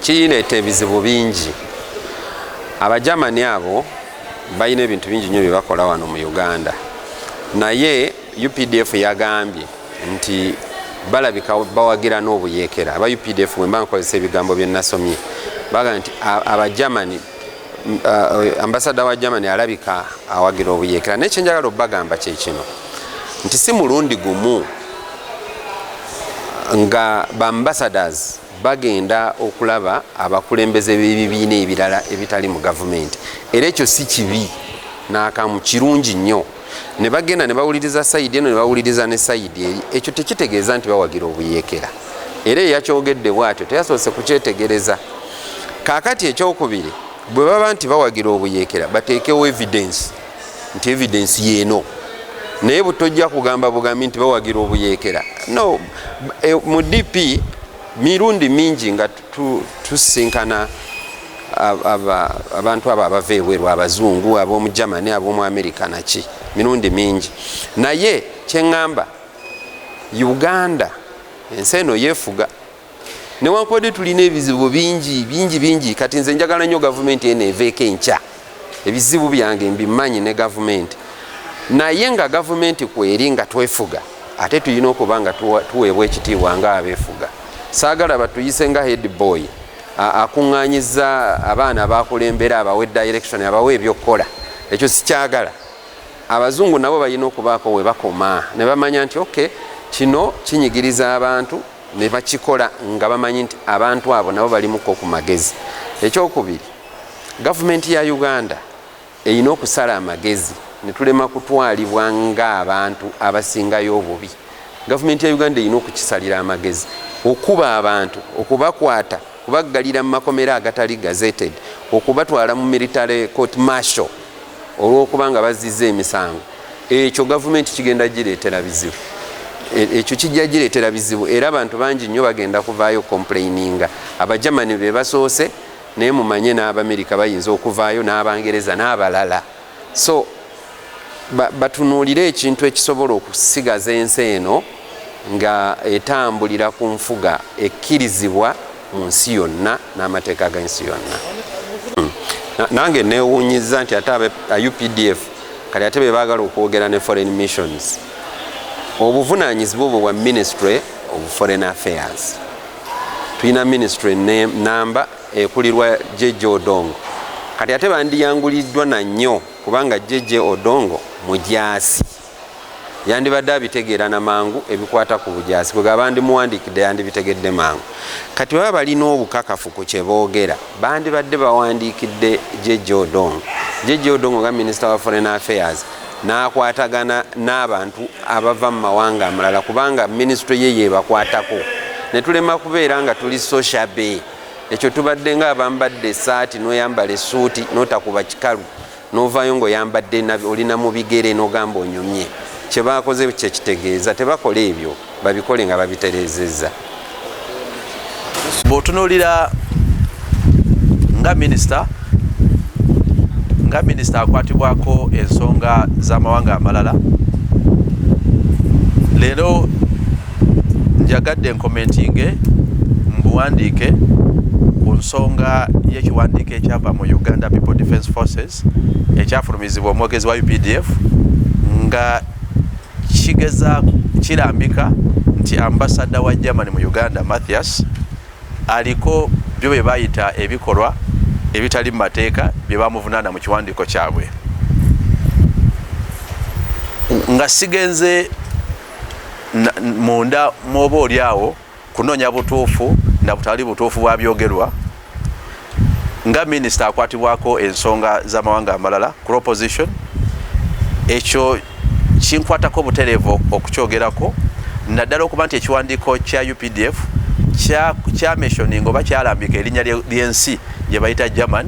kireeta ebizibu bingi. Abajamani abo balina ebintu bingi nnyo bye bakola wano mu Uganda, naye UPDF yagambye nti balabika bawagira n'obuyeekera. Aba UPDF bwe mba nkozesa ebigambo bye nasomye baga nti abajamani ambasada wa Germany alabika awagira obuyeekera. Nekyenjagala obbagamba kyekino nti si mulundi gumu nga bambassadors bagenda okulaba abakulembeze b'ebibiina ebirala ebitali mu gavumenti, era ekyo si kibi n'akamu, kirungi nnyo. Ne bagenda ne bawuliriza sayidi eno ne bawuliriza ne sayidi eri, ekyo tekitegeeza nti bawagira obuyeekera. Era eyakyogedde bw'atyo teyasoose kukyetegereza. Kaakati ekyokubiri, bwe baba nti bawagira obuyeekera bateekewo evidence nti evidence yeeno, naye butojja kugamba bugambi nti bawagira obuyeekera. No, mu DP mirundi mingi nga tusinkana abantu abo abava ebweru, abazungu, ab'omu Germany, ab'omu America naki, mirundi mingi. Naye kyeŋŋamba Uganda ensi eno yeefuga. Newankubadde tulina ebizibu bingi, kati nze njagala nnyo gavumenti eno eveeko enkya. Ebizibu byange mbimanyi ne gavumenti, naye nga gavumenti kweri nga twefuga, ate tulina okuba nga tuweebwa ekitiibwa nga abeefuga. Saagala batuyise nga head boy akuŋŋaanyiza abaana bakulembera, abawe direction, abawe ebyokukola. Ekyo sikyagala. Abazungu nabo balina okubaako we bakoma ne bamanya nti okay, kino kinyigiriza abantu, ne bakikola nga bamanyi nti abantu abo nabo balimuko ku magezi. Ekyokubiri, gavumenti ya Uganda erina okusala amagezi ne tulema kutwalibwa ng'abantu abasingayo obubi. Gavumenti ya Uganda erina okukisalira amagezi, okuba abantu, okubakwata, kubaggalira mu makomera agatali gazetted, okubatwala mu military court martial olw'okuba nga bazizza emisango. Ekyo gavumenti kigenda gireetera bizibu. Ekyo kijja gireetera bizibu, era abantu bangi nnyo bagenda kuvaayo complaininga. Abajamani be basoose, naye mumanye n'Abamerika bayinza okuvaayo, n'Abangereza n'abalala. So batunuulire ekintu ekisobola okusigaza ensi eno nga etambulira ku nfuga ekkirizibwa mu nsi yonna n'amateeka g'ensi yonna. Nange neewuunyiza nti ate UPDF kati ate be baagala okwogera ne foreign missions. Obuvunaanyizibwa obwo bwa Ministry of Foreign Affairs. Tulina ministry namba ekulirwa Jeje Odongo. Kati ate bandiyanguliddwa na nnyo kubanga Jeje Odongo mujaasi. Yandibadde abitegeera na mangu ebikwata ku bujaasi, kwe gabandi muwandiikidde yandibitegedde mangu. Kati baba balina obukakafu ku kye boogera, bandibadde bawandiikidde Jeje Odongo. Jeje Odongo nga Minister wa Foreign Affairs n'akwatagana n'abantu abava mu mawanga amalala kubanga ministry ye yebakwatako. Ne tulema kubeera nga tuli social bay. Ekyo tubadde nga abambadde essaati n'oyambala essuuti n'otakuba kikalu n'ovaayo ng'oyambadde olina mu bigere n'ogamba onyumye. Kye baakoze kye kitegeeza tebakola ebyo, babikole nga babitereezezza. Bw'otunuulira nga minisita akwatibwako ensonga z'amawanga amalala, leero njagadde enkomentinge mbuwandiike ku nsonga y'ekiwandiiko ekyava mu Uganda People Defence Forces ekyafulumizibwa omwogezi wa UPDF nga kirambika nti ambasada wa Germany mu Uganda Matthias aliko byo bye bayita ebikolwa ebitali mu mateeka bye bamuvunaana mu kiwandiiko kyabwe. Nga sigenze munda mwoba oli awo kunoonya butuufu na butali butuufu bwa byogerwa, nga minisita akwatibwako ensonga z'amawanga amalala crop position, ekyo kinkwatako butereevu okukyogerako, naddala okuba nti ekiwandiiko kya UPDF kyamentioning oba kyalambika erinnya ly'ensi gye bayita German,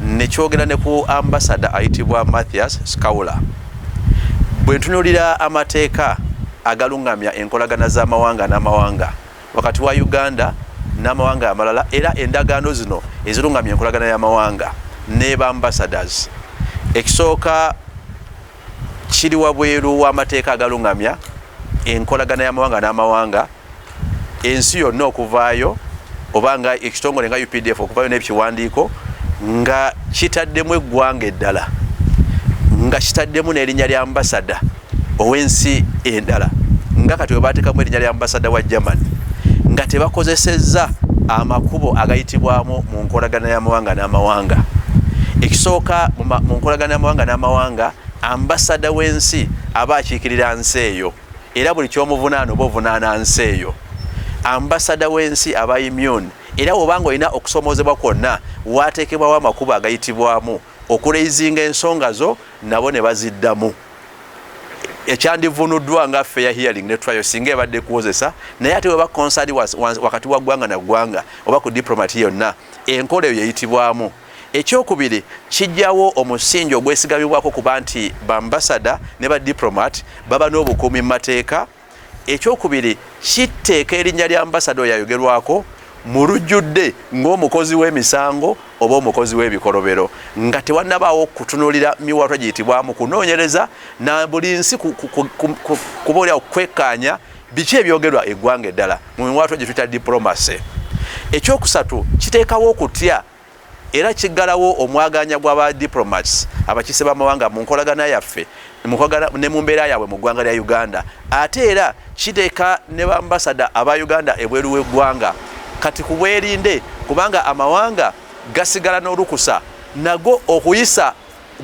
ne kyogera ne ku ambasada ayitibwa Matthias Skawula. Bwe ntunuulira amateeka agalungamya enkolagana z'amawanga n'amawanga wakati wa Uganda n'amawanga amalala, era endagaano zino ezirungamya enkolagana y'amawanga ne ambassadors, ekisooka kiri wabweru w'amateeka agalungamya enkolagana y'amawanga n'amawanga, ensi yonna okuvaayo obanga ekitongole nga UPDF okuvayo n'ekiwandiiko nga kitaddemu eggwanga eddala nga kitaddemu n'erinnya lya ambasada ow'ensi endala nga kati we baateekamu erinnya lya ambasada wa Germany nga tebakozesezza amakubo agayitibwamu mu nkolagana y'amawanga n'amawanga. Ekisooka mu nkolagana y'amawanga n'amawanga ambasada w'ensi aba akiikirira nsi eyo era buli ky'omuvunaano oba ovunaana nsi eyo. Ambasada w'ensi aba immune era bw'obanga olina okusomozebwa kwonna waateekebwawo amakubo agayitibwamu okuleizinga ensonga zo nabo ne baziddamu. Ekyandivunuddwa nga fair hearing ne trial singa ebadde kuwozesa naye ate weba concern wakati wa ggwanga na ggwanga oba ku diplomat yonna enkola eyo yeyitibwamu. Ekyokubiri kijjawo omusingi ogwesigamibwako kuba nti bambasada ne badiplomat baba n'obukuumi mu mateeka. Ekyokubiri kiteeka erinnya lya ambasada oyo ayogerwako mu lujjudde ng'omukozi w'emisango oba omukozi w'ebikolobero nga tewannabaawo kutunuulira miwaatwa giyitibwamu kunoonyereza na buli nsi kubaolyawo kwekkaanya biki ebyogerwa eggwanga eddala mu miwaatwa gye tuyita diplomacy. Ekyokusatu kiteekawo okutya era kiggalawo omwaganya gw'aba diplomats abakise b'amawanga mu nkolagana yaffe ne mu mbeera yaabwe mu ggwanga lya Uganda. Ate era kiteeka ne bambasada aba Uganda ebweru w'eggwanga kati ku bwerinde kubanga amawanga gasigala n'olukusa nago okuyisa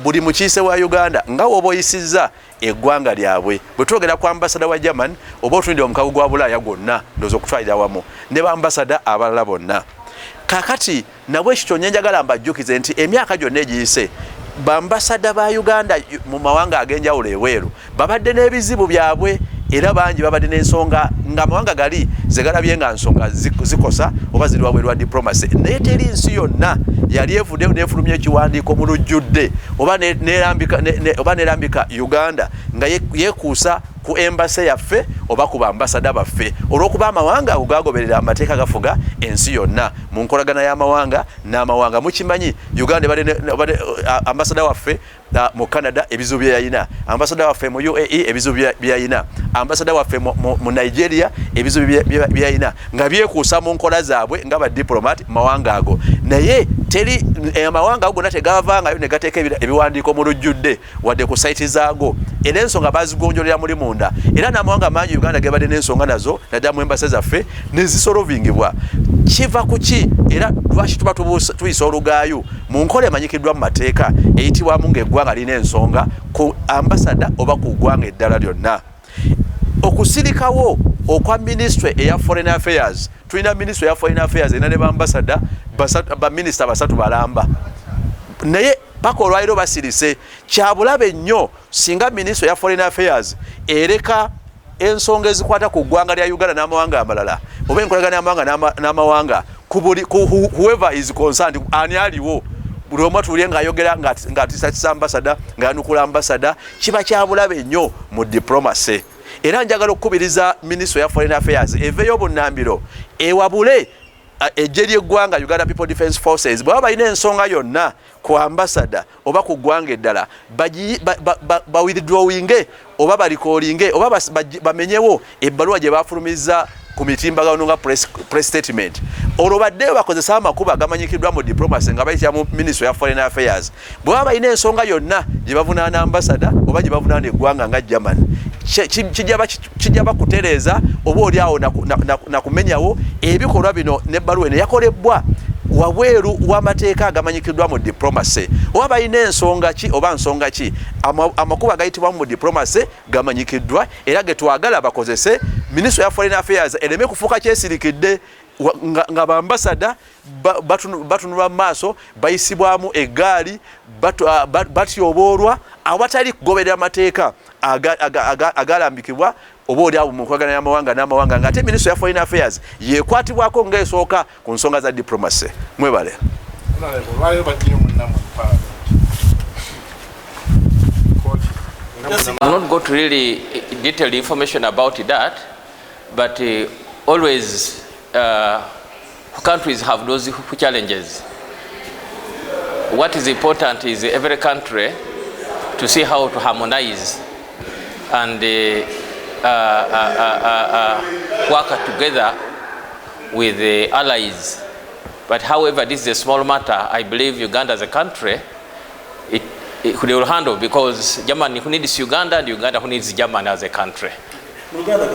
buli mukiise wa Uganda nga woba oyisizza eggwanga lyabwe. Bwe twogera ku ambasada wa German oba otunidde omukago gwa Bulaaya gwonna ndowooza okutwalira wamu ne bambasada abalala bonna. Kakati nabwe ekityo njagala mbajjukize nti emyaka gyonna egiyise bambasada ba Uganda mu mawanga ag'enjawulo eweeru babadde n'ebizibu byabwe era bangi babadde n'ensonga ng'amawanga gali zegalabye nga nsonga zikosa oba ziri wabweru wa diplomacy naye teri nsi yonna yali evuddeyo n'efulumya ekiwandiiko mu lujjudde oba n'erambika Uganda nga yeekuusa ku embase yaffe oba ku bambasada baffe olw'okuba amawanga ago gagoberera amateeka gafuga ensi yonna mu nkolagana y'amawanga n'amawanga. Mukimanyi Uganda ambasada waffe mu Canada ebizibu bye yalina, ambasada waffe mu UAE ebizibu bye yalina, ambasada waffe mu Nigeria ebizibu bye yalina nga byekuusa mu nkola zaabwe nga badiplomat mawanga ago. Naye teri amawanga ago gonna tegavangayo ne gateeka ebiwandiiko mu lujjudde wadde ku saiti zaago era ensonga bazigonjolera muli munda era n'amawanga mangi Uganda gebadde n'ensonga nazo naddala mu embase zaffe nezisolovingibwa. Kiva ku ki era lwaki tuba tuyisa olugaayo mu nkola emanyikiddwa mu mateeka eyitibwamu ng'eggwanga lina ensonga ku ambasada oba ku ggwanga eddala lyonna. Okusirikawo okwa ministry eya foreign affairs, tulina ministry eya foreign affairs erina ne bambasada baminisita basatu balamba naye paka olwaliro basirise. Kyabulabe nnyo singa ministry eya foreign affairs ereka ensonga ezikwata ku ggwanga lya Uganda n'amawanga amalala oba enkolagana y'amawanga n'amawanga whoever is concerned ani aliwo buli omu atuulye ng'ayogera ng'atisatisa ambasada ng'anukula ambasada kiba kyabulabe nnyo mu diplomacy. Era njagala okukubiriza ministry ya foreign affairs eveeyo obunnambiro ewabule eggye ly'eggwanga Uganda People Defence Forces bwaba balina ensonga yonna ku ambasada oba ku ggwanga eddala bawithdrawinge oba balikoolinge oba bamenyewo ebbaluwa gye bafulumiza ku mitimbagano nga press statement olwo baddeyo bakozesa amakubo agamanyikiddwa mu diplomacy nga bayitira mu ministry ya foreign affairs bwaba balina ensonga yonna gye bavunaana ambasada oba gye bavunaana eggwanga nga Germany kijja bakutereeza oba oli awo nakumenyawo ebikolwa bino n'ebbaluwa eno yakolebwa wabweru w'amateeka agamanyikiddwa mu diplomacy oba balina ensonga ki oba nsonga ki amakubo agayitibwamu mu diplomacy gamanyikiddwa era ge twagala bakozese. Ministry ya foreign affairs ereme kufuuka kyesirikidde nga bambasada batunulwa mu maaso bayisibwamu eggaali batyoboolwa awatali kugoberera amateeka agalambikibwa oba oli awo mu nkolagana y'amawanga n'amawanga ng'ate ministry ya foreign affairs yeekwatibwako ng'esooka ku nsonga za diplomacy. Mwebale. I'm not going to really detailed information about that, but always countries have those challenges. What is important is every country to see how to harmonize and work together with the allies. But however, this is a small matter. I believe Uganda as a country, it will handle, because Germany who needs Uganda and Uganda who needs Germany as a country.